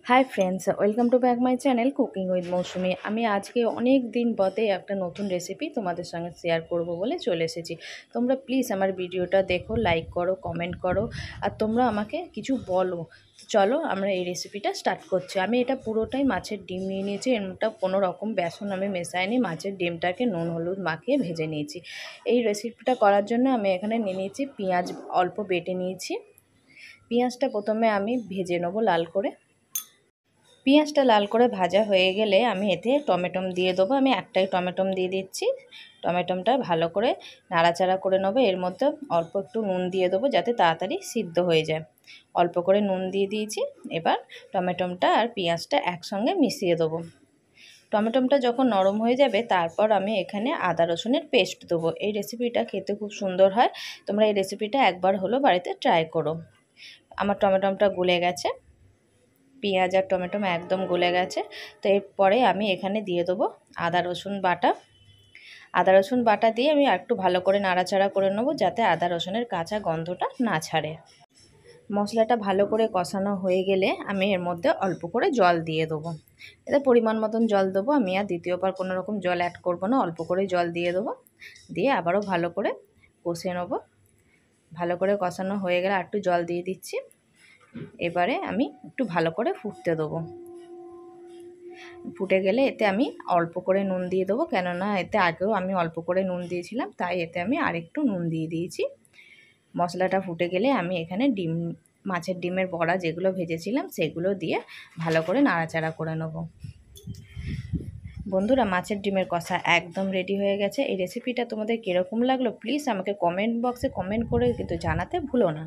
High friends, welcome to back my channel cooking with Mousumi. আমি আজকে অনেক দিন বাদে একটা নতুন রেসিপি তোমাদের সঙ্গে শেয়ার করব বলে চলে এসেছি। তোমরা প্লিজ আমার ভিডিওটা দেখো, লাইক করো, কমেন্ট করো, আর তোমরা আমাকে কিছু বলো। চলো আমরা এই রেসিপিটা স্টার্ট করছি। আমি এটা পুরোটাই মাছের ডিম নিয়ে নিয়েছি। এটা কোনো রকম বেসন আমি মেশাইনি, মাছের ডিমটাকে নুন হলুদ মাখিয়ে ভেজে নিয়েছি। এই রেসিপিটা করার জন্য আমি এখানে নিয়ে নিয়েছি পেঁয়াজ, অল্প বেটে নিয়েছি। পেঁয়াজটা প্রথমে আমি ভেজে নেবো লাল করে। পেঁয়াজটা লাল করে ভাজা হয়ে গেলে আমি এতে টমেটো দিয়ে দেবো। আমি একটাই টমেটো দিয়ে দিচ্ছি। টমেটোটা ভালো করে নাড়াচাড়া করে নেবো। এর মধ্যে অল্প একটু নুন দিয়ে দেবো যাতে তাড়াতাড়ি সিদ্ধ হয়ে যায়। অল্প করে নুন দিয়ে দিয়েছি। এবার টমেটোটা আর পেঁয়াজটা একসঙ্গে মিশিয়ে দেবো। টমেটোটা যখন নরম হয়ে যাবে তারপর আমি এখানে আদা রসুনের পেস্ট দেবো। এই রেসিপিটা খেতে খুব সুন্দর হয়। তোমরা এই রেসিপিটা একবার হলো বাড়িতে ট্রাই করো। আমার টমেটোটা গলে গেছে, পেঁয়াজ আর টমেটো একদম গলে গেছে। তো এরপরে আমি এখানে দিয়ে দেবো আদা রসুন বাটা। আদা রসুন বাটা দিয়ে আমি একটু ভালো করে নাড়াচাড়া করে নেবো যাতে আদা রসুনের কাঁচা গন্ধটা না ছাড়ে। মশলাটা ভালো করে কষানো হয়ে গেলে আমি এর মধ্যে অল্প করে জল দিয়ে দেবো। এতে পরিমাণ মতন জল দেবো। আমি আর দ্বিতীয়বার কোনো রকম জল অ্যাড করবো না, অল্প করে জল দিয়ে দেবো। দিয়ে আবারও ভালো করে কষিয়ে নেবো। ভালো করে কষানো হয়ে গেলে একটু জল দিয়ে দিচ্ছি। এবারে আমি একটু ভালো করে ফুটতে দেবো। ফুটে গেলে এতে আমি অল্প করে নুন দিয়ে দেবো, কেননা এতে আগেও আমি অল্প করে নুন দিয়েছিলাম, তাই এতে আমি আরেকটু নুন দিয়ে দিয়েছি। মশলাটা ফুটে গেলে আমি এখানে মাছের ডিমের বড়া যেগুলো ভেজেছিলাম সেগুলো দিয়ে ভালো করে নাড়াচাড়া করে নেব। বন্ধুরা, মাছের ডিমের কষা একদম রেডি হয়ে গেছে। এই রেসিপিটা তোমাদের কীরকম লাগলো প্লিজ আমাকে কমেন্ট বক্সে কমেন্ট করে কিন্তু জানাতে ভুলো না।